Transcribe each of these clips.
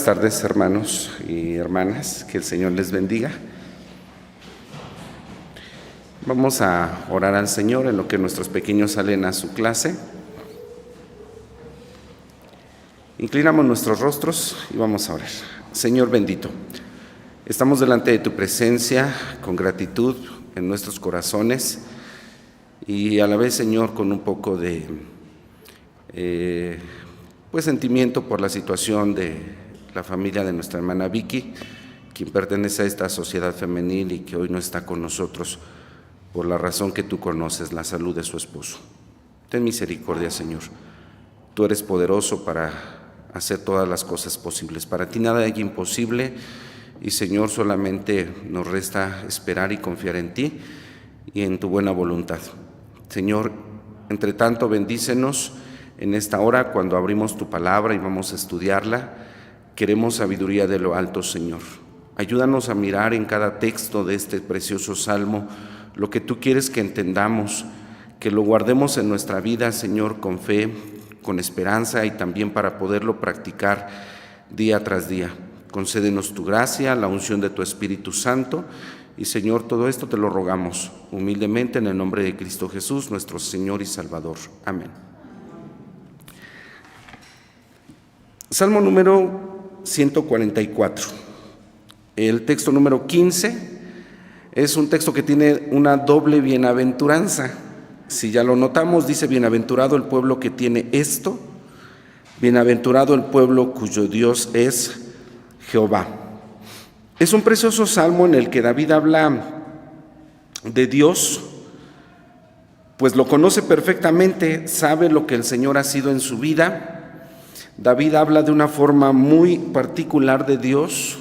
Buenas tardes, hermanos y hermanas, que el Señor les bendiga. Vamos a orar al Señor en lo que nuestros pequeños salen a su clase. Inclinamos nuestros rostros y vamos a orar. Señor bendito, estamos delante de tu presencia con gratitud en nuestros corazones y a la vez, Señor, con un poco de sentimiento por la situación de la familia de nuestra hermana Vicky, quien pertenece a esta sociedad femenil y que hoy no está con nosotros por la razón que tú conoces, la salud de su esposo. Ten misericordia, Señor. Tú eres poderoso para hacer todas las cosas posibles. Para ti nada hay imposible y, Señor, solamente nos resta esperar y confiar en ti y en tu buena voluntad. Señor, entre tanto, bendícenos en esta hora cuando abrimos tu palabra y vamos a estudiarla. Queremos sabiduría de lo alto, Señor. Ayúdanos a mirar en cada texto de este precioso salmo lo que tú quieres que entendamos, que lo guardemos en nuestra vida, Señor, con fe, con esperanza y también para poderlo practicar día tras día. Concédenos tu gracia, la unción de tu Espíritu Santo y, Señor, todo esto te lo rogamos humildemente en el nombre de Cristo Jesús, nuestro Señor y Salvador. Amén. Salmo número 144. El texto número 15 es un texto que tiene una doble bienaventuranza. Si ya lo notamos, dice: bienaventurado el pueblo que tiene esto, bienaventurado el pueblo cuyo Dios es Jehová. Es un precioso salmo en el que David habla de Dios, pues lo conoce perfectamente, sabe lo que el Señor ha sido en su vida. David habla de una forma muy particular de Dios,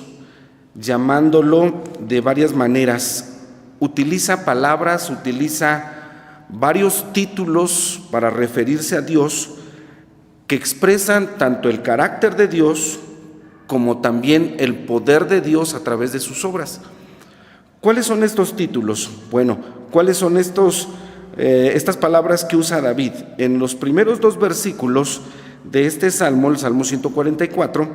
llamándolo de varias maneras. Utiliza palabras, utiliza varios títulos para referirse a Dios que expresan tanto el carácter de Dios como también el poder de Dios a través de sus obras. ¿Cuáles son estos títulos? Bueno, ¿cuáles son estas palabras que usa David? En los primeros dos versículos de este salmo, el Salmo 144,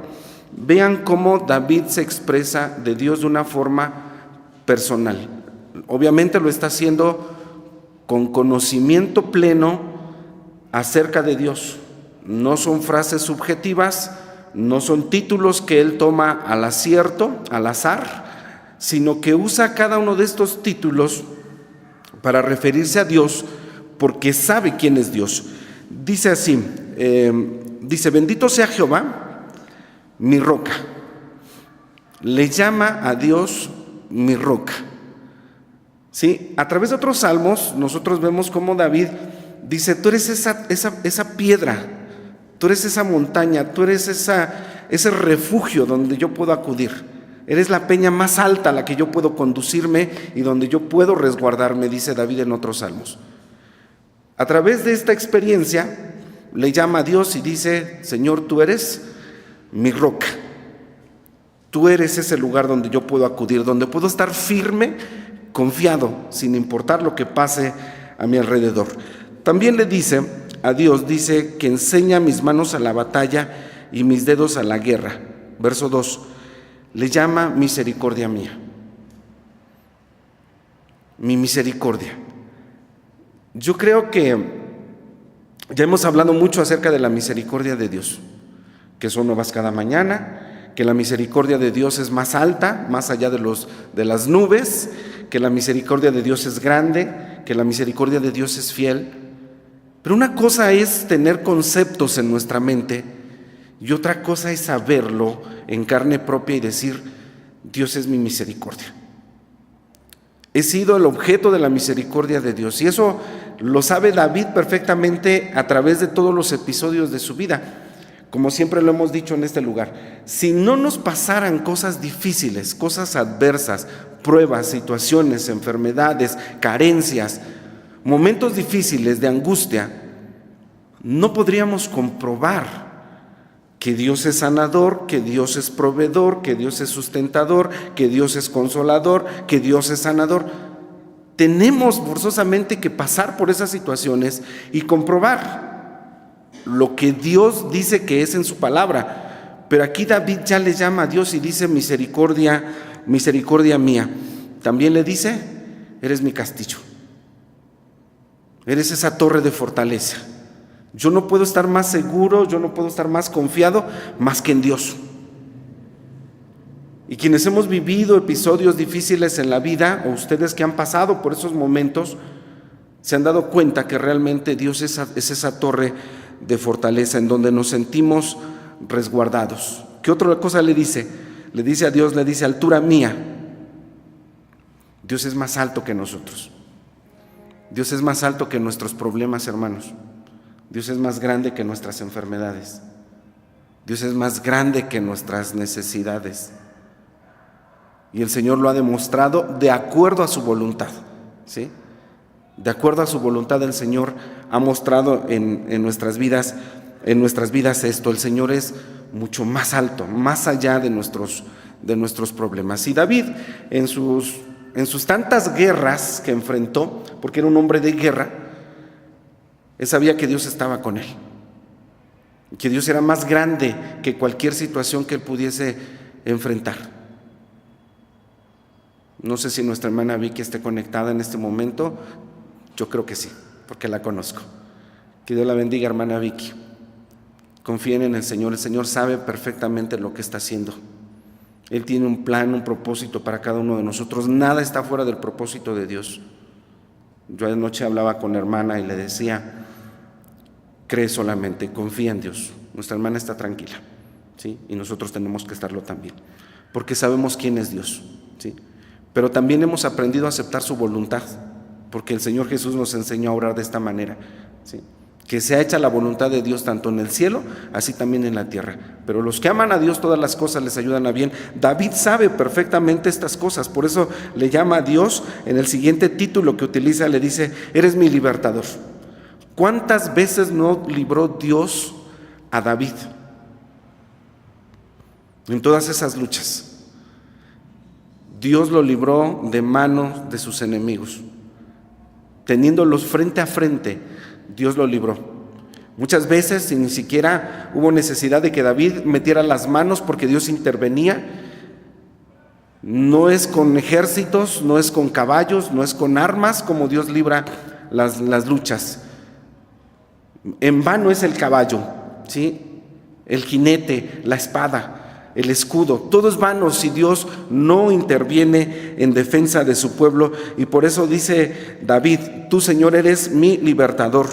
vean cómo David se expresa de Dios de una forma personal. Obviamente lo está haciendo con conocimiento pleno acerca de Dios. No son frases subjetivas, no son títulos que él toma al acierto, al azar, sino que usa cada uno de estos títulos para referirse a Dios porque sabe quién es Dios. Dice así, bendito sea Jehová, mi roca. Le llama a Dios mi roca. ¿Sí? A través de otros salmos nosotros vemos cómo David dice: tú eres esa piedra, tú eres esa montaña, tú eres ese refugio donde yo puedo acudir. Eres la peña más alta a la que yo puedo conducirme y donde yo puedo resguardarme, dice David en otros salmos. A través de esta experiencia le llama a Dios y dice: Señor, tú eres mi roca. Tú eres ese lugar donde yo puedo acudir, donde puedo estar firme, confiado, sin importar lo que pase a mi alrededor. También le dice a Dios, dice que enseña mis manos a la batalla y mis dedos a la guerra. Verso 2, le llama misericordia mía. Mi misericordia. Yo creo que ya hemos hablado mucho acerca de la misericordia de Dios, que son nuevas cada mañana, que la misericordia de Dios es más alta, más allá de las nubes, que la misericordia de Dios es grande, que la misericordia de Dios es fiel. Pero una cosa es tener conceptos en nuestra mente y otra cosa es saberlo en carne propia y decir: Dios es mi misericordia. He sido el objeto de la misericordia de Dios y eso lo sabe David perfectamente a través de todos los episodios de su vida. Como siempre lo hemos dicho en este lugar, si no nos pasaran cosas difíciles, cosas adversas, pruebas, situaciones, enfermedades, carencias, momentos difíciles de angustia, no podríamos comprobar que Dios es sanador, que Dios es proveedor, que Dios es sustentador, que Dios es consolador, que Dios es sanador. Tenemos forzosamente que pasar por esas situaciones y comprobar lo que Dios dice que es en su palabra. Pero aquí David ya le llama a Dios y dice: misericordia, misericordia mía. También le dice: eres mi castillo, eres esa torre de fortaleza. Yo no puedo estar más seguro, yo no puedo estar más confiado más que en Dios. Y quienes hemos vivido episodios difíciles en la vida, o ustedes que han pasado por esos momentos, se han dado cuenta que realmente Dios es esa torre de fortaleza en donde nos sentimos resguardados. ¿Qué otra cosa le dice? Le dice a Dios, le dice: altura mía. Dios es más alto que nosotros. Dios es más alto que nuestros problemas, hermanos. Dios es más grande que nuestras enfermedades. Dios es más grande que nuestras necesidades. Y el Señor lo ha demostrado de acuerdo a su voluntad, ¿sí? De acuerdo a su voluntad, el Señor ha mostrado en nuestras vidas esto. El Señor es mucho más alto, más allá de nuestros problemas. Y David, en sus tantas guerras que enfrentó, porque era un hombre de guerra, él sabía que Dios estaba con él, que Dios era más grande que cualquier situación que él pudiese enfrentar. No sé si nuestra hermana Vicky esté conectada en este momento. Yo creo que sí, porque la conozco. Que Dios la bendiga, hermana Vicky. Confíen en el Señor sabe perfectamente lo que está haciendo. Él tiene un plan, un propósito para cada uno de nosotros. Nada está fuera del propósito de Dios. Yo anoche hablaba con la hermana y le decía: cree solamente, confía en Dios. Nuestra hermana está tranquila, ¿sí? Y nosotros tenemos que estarlo también, porque sabemos quién es Dios, ¿sí? Pero también hemos aprendido a aceptar su voluntad, porque el Señor Jesús nos enseñó a orar de esta manera, ¿sí? Que sea hecha la voluntad de Dios tanto en el cielo, así también en la tierra. Pero los que aman a Dios, todas las cosas les ayudan a bien. David sabe perfectamente estas cosas, por eso le llama a Dios. En el siguiente título que utiliza le dice: eres mi libertador. ¿Cuántas veces no libró Dios a David en todas esas luchas? Dios lo libró de manos de sus enemigos. Teniéndolos frente a frente, Dios lo libró. Muchas veces ni siquiera hubo necesidad de que David metiera las manos, porque Dios intervenía. No es con ejércitos, no es con caballos, no es con armas como Dios libra las luchas. En vano es el caballo, ¿sí? El jinete, la espada, el escudo, todo es vano si Dios no interviene en defensa de su pueblo. Y por eso dice David: tú, Señor, eres mi libertador.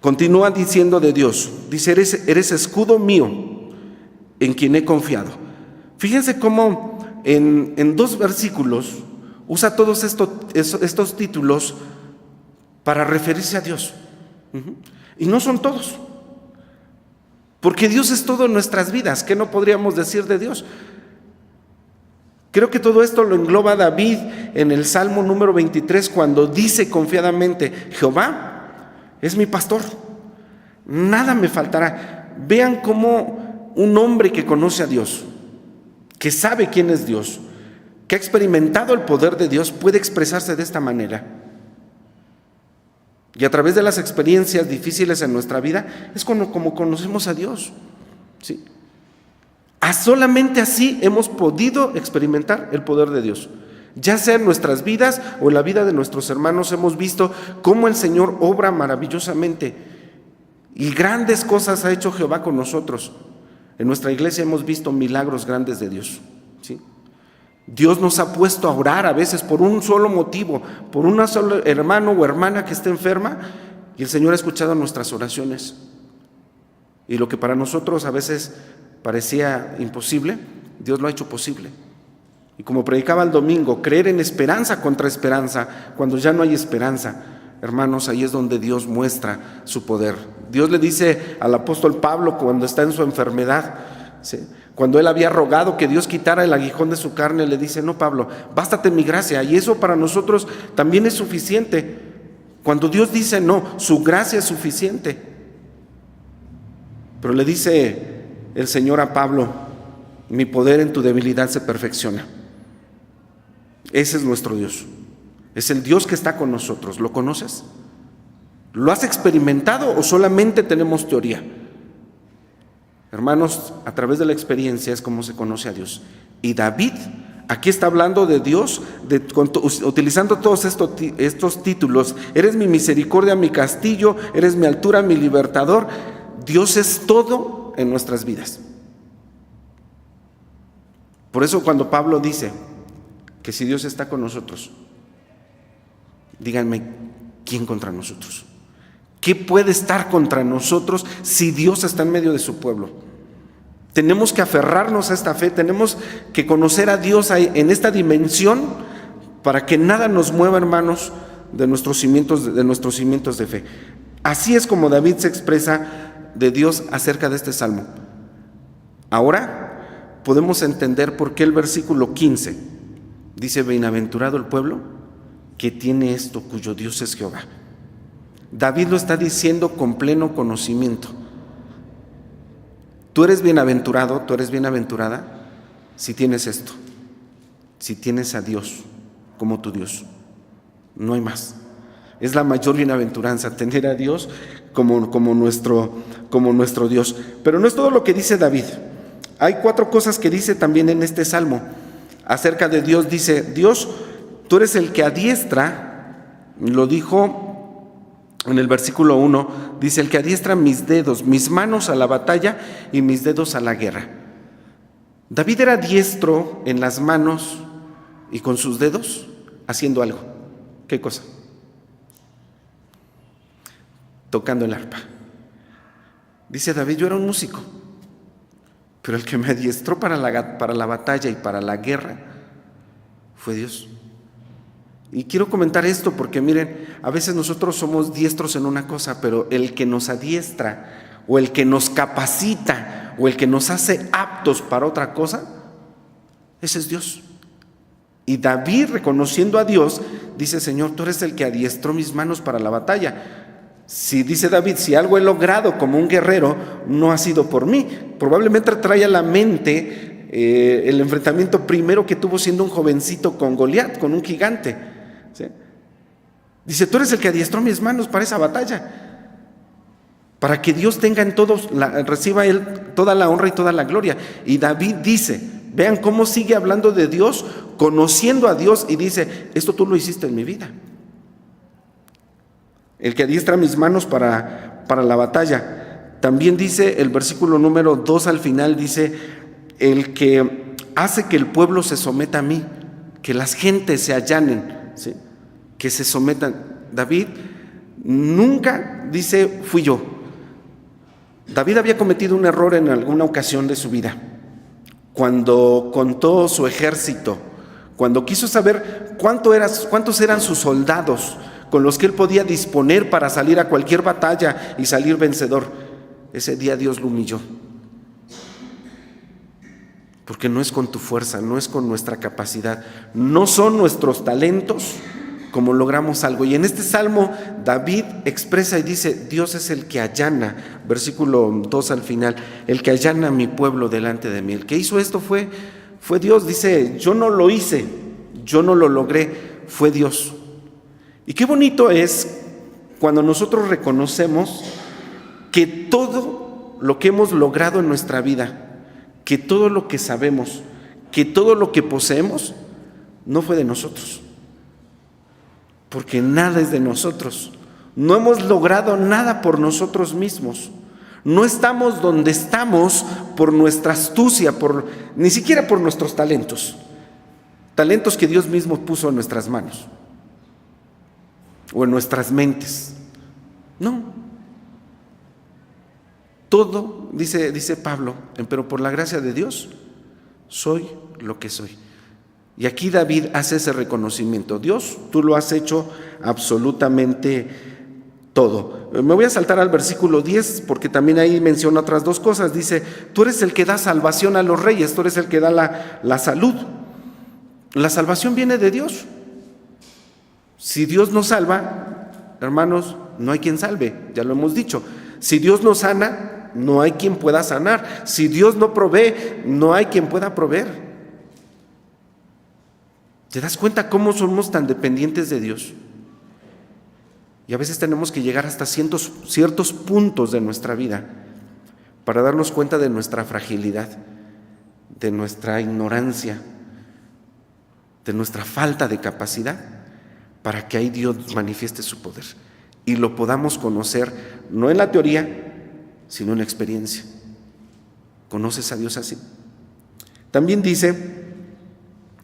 Continúa diciendo de Dios, dice: eres escudo mío en quien he confiado. Fíjense cómo en 2 versículos usa todos estos títulos para referirse a Dios. Y no son todos, porque Dios es todo en nuestras vidas. ¿Qué no podríamos decir de Dios? Creo que todo esto lo engloba David en el Salmo número 23, cuando dice confiadamente: Jehová es mi pastor, nada me faltará. Vean cómo un hombre que conoce a Dios, que sabe quién es Dios, que ha experimentado el poder de Dios, puede expresarse de esta manera. Y a través de las experiencias difíciles en nuestra vida es como conocemos a Dios, ¿sí? Solamente así hemos podido experimentar el poder de Dios. Ya sea en nuestras vidas o en la vida de nuestros hermanos, hemos visto cómo el Señor obra maravillosamente. Y grandes cosas ha hecho Jehová con nosotros. En nuestra iglesia hemos visto milagros grandes de Dios, ¿sí? Dios nos ha puesto a orar a veces por un solo motivo, por una sola hermano o hermana que esté enferma, y el Señor ha escuchado nuestras oraciones. Y lo que para nosotros a veces parecía imposible, Dios lo ha hecho posible. Y como predicaba el domingo, creer en esperanza contra esperanza, cuando ya no hay esperanza, hermanos, ahí es donde Dios muestra su poder. Dios le dice al apóstol Pablo cuando está en su enfermedad, ¿sí? Cuando él había rogado que Dios quitara el aguijón de su carne, le dice: no, Pablo, bástate mi gracia. Y eso para nosotros también es suficiente. Cuando Dios dice no, su gracia es suficiente. Pero le dice el Señor a Pablo: mi poder en tu debilidad se perfecciona. Ese es nuestro Dios. Es el Dios que está con nosotros. ¿Lo conoces? ¿Lo has experimentado o solamente tenemos teoría? Hermanos, a través de la experiencia es como se conoce a Dios. Y David, aquí está hablando de Dios, utilizando todos estos títulos. Eres mi misericordia, mi castillo, eres mi altura, mi libertador. Dios es todo en nuestras vidas. Por eso cuando Pablo dice que si Dios está con nosotros, díganme, ¿quién contra nosotros? ¿Qué puede estar contra nosotros si Dios está en medio de su pueblo? Tenemos que aferrarnos a esta fe, tenemos que conocer a Dios en esta dimensión para que nada nos mueva, hermanos, de nuestros cimientos de fe. Así es como David se expresa de Dios acerca de este salmo. Ahora podemos entender por qué el versículo 15 dice: bienaventurado el pueblo que tiene esto, cuyo Dios es Jehová. David lo está diciendo con pleno conocimiento. Tú eres bienaventurado, tú eres bienaventurada si tienes esto, si tienes a Dios como tu Dios. No hay más. Es la mayor bienaventuranza, tener a Dios como nuestro Dios. Pero no es todo lo que dice David. Hay 4 cosas que dice también en este salmo acerca de Dios. Dice: Dios, tú eres el que adiestra, lo dijo en el versículo 1, dice: el que adiestra mis dedos, mis manos a la batalla y mis dedos a la guerra. David era diestro en las manos y con sus dedos haciendo algo. ¿Qué cosa? Tocando el arpa. Dice David: yo era un músico, pero el que me adiestró para la batalla y para la guerra fue Dios. Y quiero comentar esto porque miren, a veces nosotros somos diestros en una cosa, pero el que nos adiestra o el que nos capacita o el que nos hace aptos para otra cosa, ese es Dios. Y David, reconociendo a Dios, dice: Señor, tú eres el que adiestró mis manos para la batalla. Si dice David, si algo he logrado como un guerrero, no ha sido por mí. Probablemente trae a la mente el enfrentamiento primero que tuvo siendo un jovencito con Goliat, con un gigante. ¿Sí? Dice: tú eres el que adiestró mis manos para esa batalla, para que Dios tenga en todos, reciba Él toda la honra y toda la gloria. Y David dice, vean cómo sigue hablando de Dios, conociendo a Dios, y dice: esto tú lo hiciste en mi vida. El que adiestra mis manos para la batalla. También dice el versículo número 2 al final, dice: el que hace que el pueblo se someta a mí, que las gentes se allanen, ¿sí? Que se sometan. David nunca dice: fui yo. David había cometido un error en alguna ocasión de su vida, cuando contó su ejército, cuando quiso saber cuántos eran sus soldados con los que él podía disponer para salir a cualquier batalla y salir vencedor. Ese día Dios lo humilló. Porque no es con tu fuerza, no es con nuestra capacidad, no son nuestros talentos como logramos algo. Y en este salmo David expresa y dice: Dios es el que allana, versículo 2 al final, el que allana a mi pueblo delante de mí. El que hizo esto fue Dios. Dice: yo no lo hice, yo no lo logré, fue Dios. Y qué bonito es cuando nosotros reconocemos que todo lo que hemos logrado en nuestra vida, que todo lo que sabemos, que todo lo que poseemos, no fue de nosotros. Porque nada es de nosotros. No hemos logrado nada por nosotros mismos. No estamos donde estamos por nuestra astucia, ni siquiera por nuestros talentos. Talentos que Dios mismo puso en nuestras manos o en nuestras mentes. No. Todo, dice Pablo, pero por la gracia de Dios soy lo que soy. Y aquí David hace ese reconocimiento: Dios, tú lo has hecho absolutamente todo. Me voy a saltar al versículo 10 porque también ahí menciona otras 2 cosas. Dice: tú eres el que da salvación a los reyes, tú eres el que da la salud. La salvación viene de Dios. Si Dios nos salva, hermanos, no hay quien salve, ya lo hemos dicho. Si Dios nos sana, no hay quien pueda sanar. Si Dios no provee, no hay quien pueda proveer. ¿Te das cuenta cómo somos tan dependientes de Dios? Y a veces tenemos que llegar hasta ciertos puntos de nuestra vida para darnos cuenta de nuestra fragilidad, de nuestra ignorancia, de nuestra falta de capacidad, para que ahí Dios manifieste su poder y lo podamos conocer, no en la teoría, sino en la experiencia. ¿Conoces a Dios así? También dice,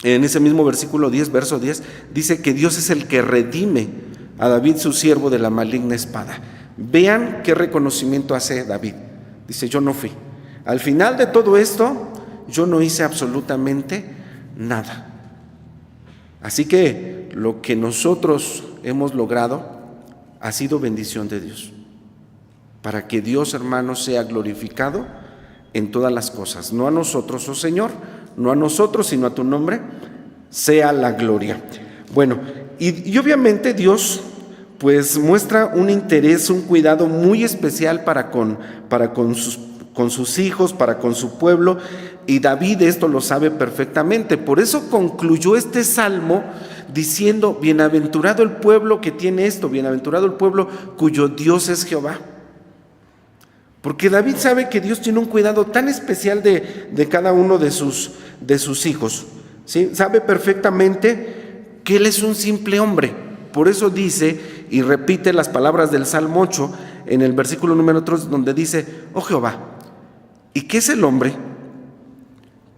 en ese mismo versículo 10, verso 10, dice que Dios es el que redime a David, su siervo, de la maligna espada. Vean qué reconocimiento hace David. Dice, yo no fui. Al final de todo esto, yo no hice absolutamente nada. Así que lo que nosotros hemos logrado ha sido bendición de Dios. Para que Dios, hermanos, sea glorificado en todas las cosas. No a nosotros, oh Señor, no a nosotros, sino a tu nombre, sea la gloria. Bueno, y obviamente Dios pues muestra un interés, un cuidado muy especial para con sus hijos, para con su pueblo, y David esto lo sabe perfectamente. Por eso concluyó este salmo diciendo, bienaventurado el pueblo que tiene esto, bienaventurado el pueblo cuyo Dios es Jehová. Porque David sabe que Dios tiene un cuidado tan especial de cada uno de sus hijos, ¿sí? Sabe perfectamente que él es un simple hombre. Por eso dice y repite las palabras del Salmo 8 en el versículo número 3, donde dice, oh Jehová, ¿y qué es el hombre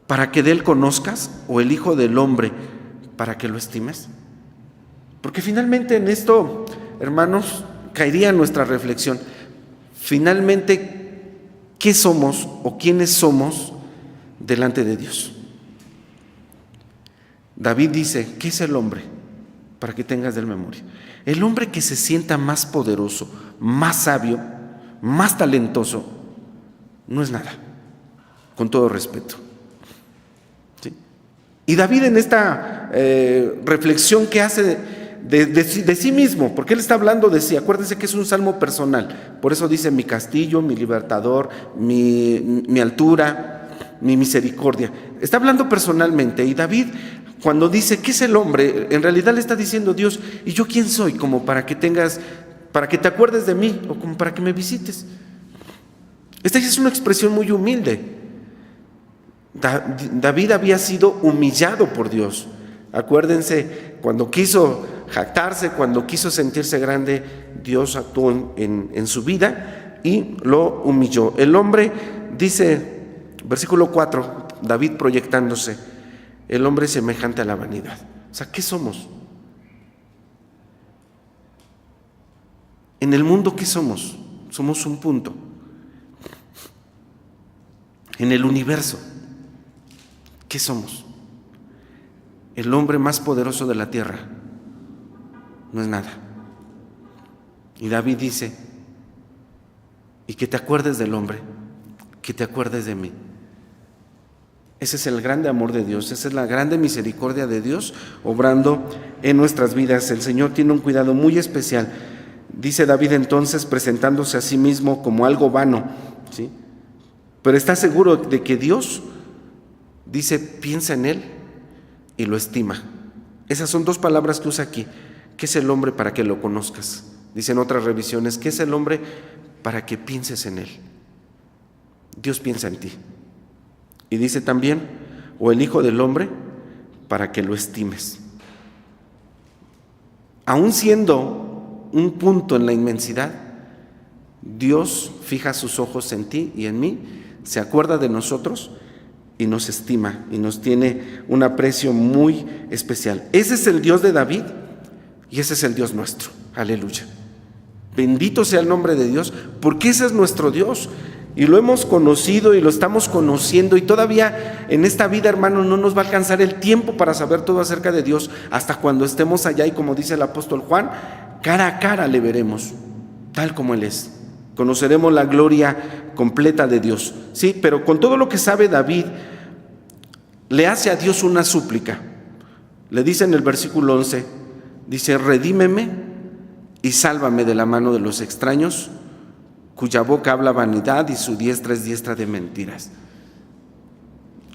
para que de él conozcas? ¿O el hijo del hombre para que lo estimes? Porque finalmente en esto, hermanos, caería nuestra reflexión. Finalmente, ¿qué somos o quiénes somos delante de Dios? David dice, ¿qué es el hombre? Para que tengas de él memoria. El hombre que se sienta más poderoso, más sabio, más talentoso, no es nada, con todo respeto. ¿Sí? Y David en esta reflexión que hace de sí mismo, porque él está hablando de sí, acuérdense que es un salmo personal, por eso dice mi castillo, mi libertador, mi altura, mi misericordia. Está hablando personalmente, y David, cuando dice ¿qué es el hombre?, en realidad le está diciendo Dios, ¿y yo quién soy? Como para que te acuerdes de mí, o como para que me visites. Esta es una expresión muy humilde. David había sido humillado por Dios. Acuérdense, cuando quiso jactarse, cuando quiso sentirse grande, Dios actuó en su vida y lo humilló. El hombre, dice, versículo 4, David proyectándose, el hombre es semejante a la vanidad. O sea, ¿qué somos? En el mundo, ¿qué somos? Somos un punto. En el universo, ¿qué somos? El hombre más poderoso de la tierra no es nada. Y David dice, y que te acuerdes del hombre, que te acuerdes de mí. Ese es el grande amor de Dios, esa es la grande misericordia de Dios obrando en nuestras vidas. El Señor tiene un cuidado muy especial. Dice David entonces, presentándose a sí mismo como algo vano, ¿sí? Pero está seguro de que Dios, dice, piensa en él y lo estima. Esas son dos palabras que usa aquí. ¿Qué es el hombre para que lo conozcas? Dicen otras revisiones, ¿qué es el hombre para que pienses en él? Dios piensa en ti. Y dice también, o el hijo del hombre para que lo estimes. Aún siendo un punto en la inmensidad, Dios fija sus ojos en ti y en mí, se acuerda de nosotros y nos estima y nos tiene un aprecio muy especial. Ese es el Dios de David y ese es el Dios nuestro. Aleluya. Bendito sea el nombre de Dios, porque ese es nuestro Dios y lo hemos conocido y lo estamos conociendo, y todavía en esta vida, hermano, no nos va a alcanzar el tiempo para saber todo acerca de Dios hasta cuando estemos allá, y como dice el apóstol Juan, cara a cara le veremos, tal como Él es. Conoceremos la gloria completa de Dios. Sí, pero con todo lo que sabe David, le hace a Dios una súplica. Le dice en el versículo 11, dice, redímeme y sálvame de la mano de los extraños, cuya boca habla vanidad y su diestra es diestra de mentiras.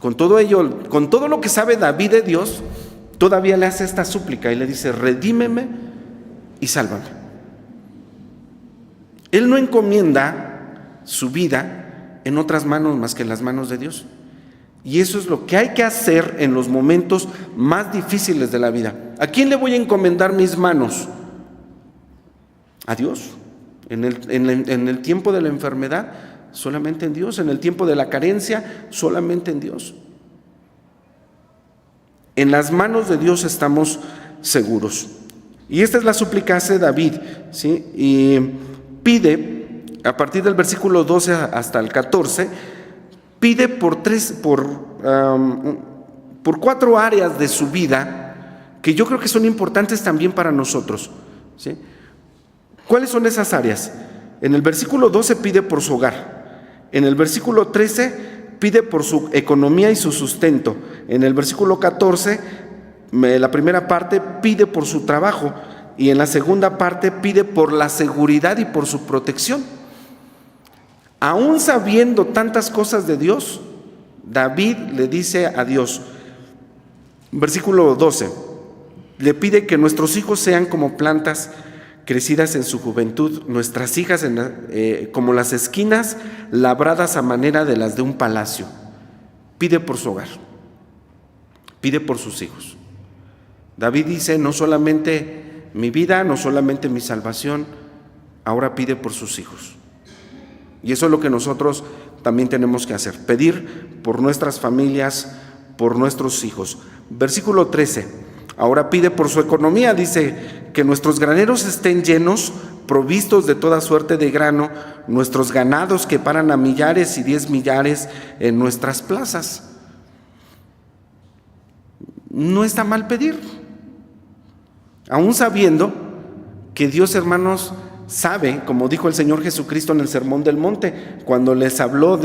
Con todo ello, con todo lo que sabe David de Dios, todavía le hace esta súplica y le dice, redímeme y sálvame. Él no encomienda su vida en otras manos más que en las manos de Dios. Y eso es lo que hay que hacer en los momentos más difíciles de la vida. ¿A quién le voy a encomendar mis manos? A Dios. En el tiempo de la enfermedad, solamente en Dios. En el tiempo de la carencia, solamente en Dios. En las manos de Dios estamos seguros. Y esta es la súplica que hace David, ¿sí? Y pide, a partir del versículo 12 hasta el 14, pide por 4 áreas de su vida que yo creo que son importantes también para nosotros, ¿sí? ¿Cuáles son esas áreas? En el versículo 12 pide por su hogar. En el versículo 13 pide por su economía y su sustento. En el versículo 14, la primera parte pide por su trabajo, y en la segunda parte pide por la seguridad y por su protección. Aún sabiendo tantas cosas de Dios, David le dice a Dios, versículo 12, le pide que nuestros hijos sean como plantas crecidas en su juventud, nuestras hijas como las esquinas labradas a manera de las de un palacio. Pide por su hogar, pide por sus hijos. David dice, no solamente mi vida, no solamente mi salvación, ahora pide por sus hijos. Y eso es lo que nosotros también tenemos que hacer, pedir por nuestras familias, por nuestros hijos. Versículo 13, ahora pide por su economía, dice que nuestros graneros estén llenos, provistos de toda suerte de grano, nuestros ganados que paran a millares y 10 millares en nuestras plazas. No está mal pedir, aún sabiendo que Dios, hermanos, sabe, como dijo el Señor Jesucristo en el Sermón del Monte, cuando les habló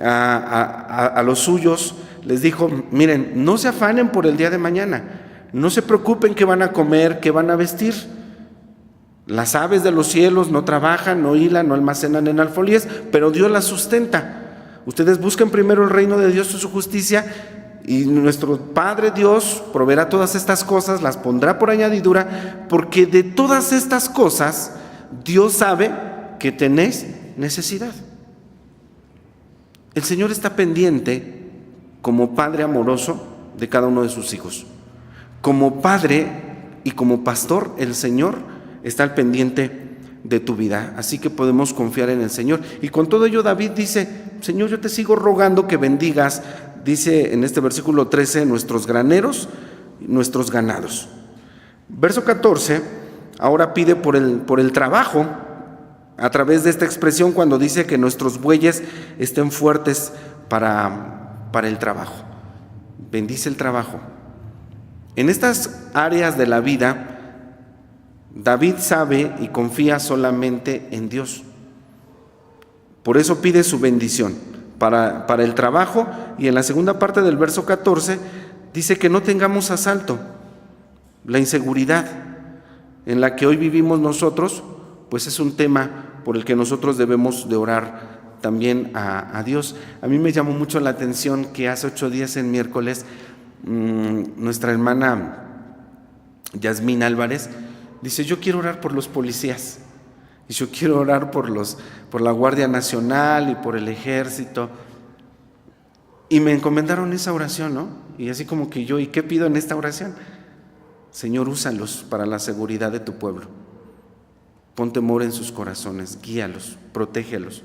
a los suyos, les dijo, miren, no se afanen por el día de mañana, no se preocupen qué van a comer, qué van a vestir. Las aves de los cielos no trabajan, no hilan, no almacenan en alfolíes, pero Dios las sustenta. Ustedes busquen primero el reino de Dios y su justicia, y nuestro Padre Dios proveerá todas estas cosas, las pondrá por añadidura, porque de todas estas cosas Dios sabe que tenéis necesidad. El Señor está pendiente, como Padre amoroso, de cada uno de sus hijos. Como Padre y como pastor, el Señor está al pendiente de tu vida. Así que podemos confiar en el Señor. Y con todo ello David dice, Señor, yo te sigo rogando que bendigas, dice en este versículo 13, nuestros graneros, nuestros ganados. Verso 14, ahora pide por el trabajo, a través de esta expresión cuando dice que nuestros bueyes estén fuertes para el trabajo. Bendice el trabajo. En estas áreas de la vida, David sabe y confía solamente en Dios. Por eso pide su bendición para el trabajo, y en la segunda parte del verso 14 dice que no tengamos asalto. La inseguridad en la que hoy vivimos nosotros, pues es un tema por el que nosotros debemos de orar también a Dios. A mí me llamó mucho la atención que hace 8 días en miércoles, nuestra hermana Yasmín Álvarez dice, yo quiero orar por los policías, y yo quiero orar por la Guardia Nacional y por el Ejército, y me encomendaron esa oración, ¿no? Y así como que yo, ¿y qué pido en esta oración? Señor, úsalos para la seguridad de tu pueblo, pon temor en sus corazones, guíalos, protégelos.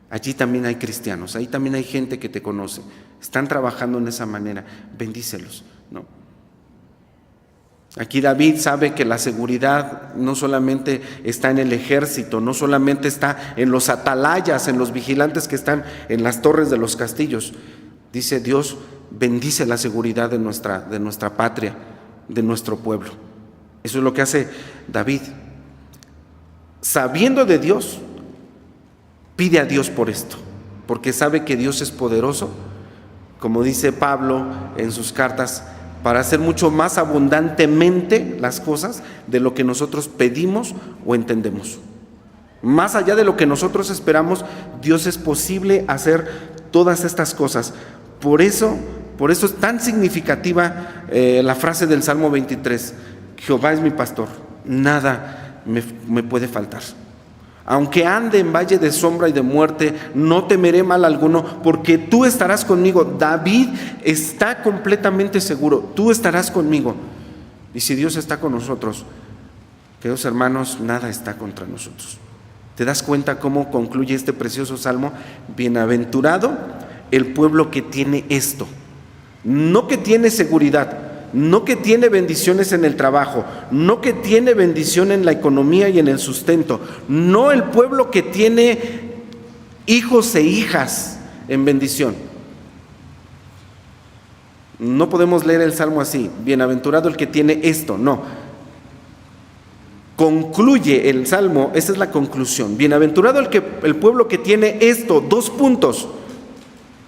Allí también hay cristianos, ahí también hay gente que te conoce, están trabajando en esa manera, bendícelos, ¿no? Aquí David sabe que la seguridad no solamente está en el ejército, no solamente está en los atalayas, en los vigilantes que están en las torres de los castillos. Dice Dios, bendice la seguridad de nuestra patria, de nuestro pueblo. Eso es lo que hace David. Sabiendo de Dios, pide a Dios por esto, porque sabe que Dios es poderoso, como dice Pablo en sus cartas, para hacer mucho más abundantemente las cosas de lo que nosotros pedimos o entendemos. Más allá de lo que nosotros esperamos, Dios es posible hacer todas estas cosas. Por eso es tan significativa la frase del Salmo 23, Jehová es mi pastor, nada me puede faltar. Aunque ande en valle de sombra y de muerte, no temeré mal alguno, porque tú estarás conmigo. David está completamente seguro, tú estarás conmigo. Y si Dios está con nosotros, queridos hermanos, nada está contra nosotros. ¿Te das cuenta cómo concluye este precioso salmo? Bienaventurado el pueblo que tiene esto, no que tiene seguridad, no que tiene bendiciones en el trabajo, no que tiene bendición en la economía y en el sustento, no el pueblo que tiene hijos e hijas en bendición. No podemos leer el salmo así, bienaventurado el que tiene esto, no. Concluye el salmo, esa es la conclusión. Bienaventurado el pueblo que tiene esto, 2 puntos.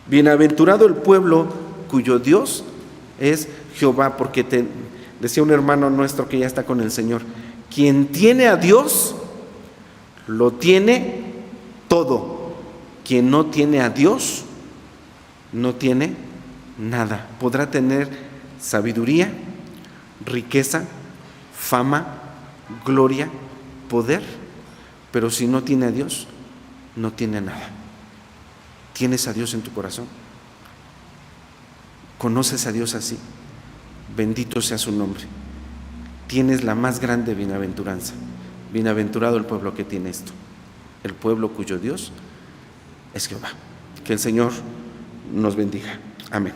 Bienaventurado el pueblo cuyo Dios es Jehová, porque decía un hermano nuestro que ya está con el Señor, quien tiene a Dios, lo tiene todo. Quien no tiene a Dios, no tiene nada. Podrá tener sabiduría, riqueza, fama, gloria, poder, pero si no tiene a Dios, no tiene nada. ¿Tienes a Dios en tu corazón? ¿Conoces a Dios así? Bendito sea su nombre. Tienes la más grande bienaventuranza. Bienaventurado el pueblo que tiene esto, el pueblo cuyo Dios es Jehová. Que el Señor nos bendiga. Amén.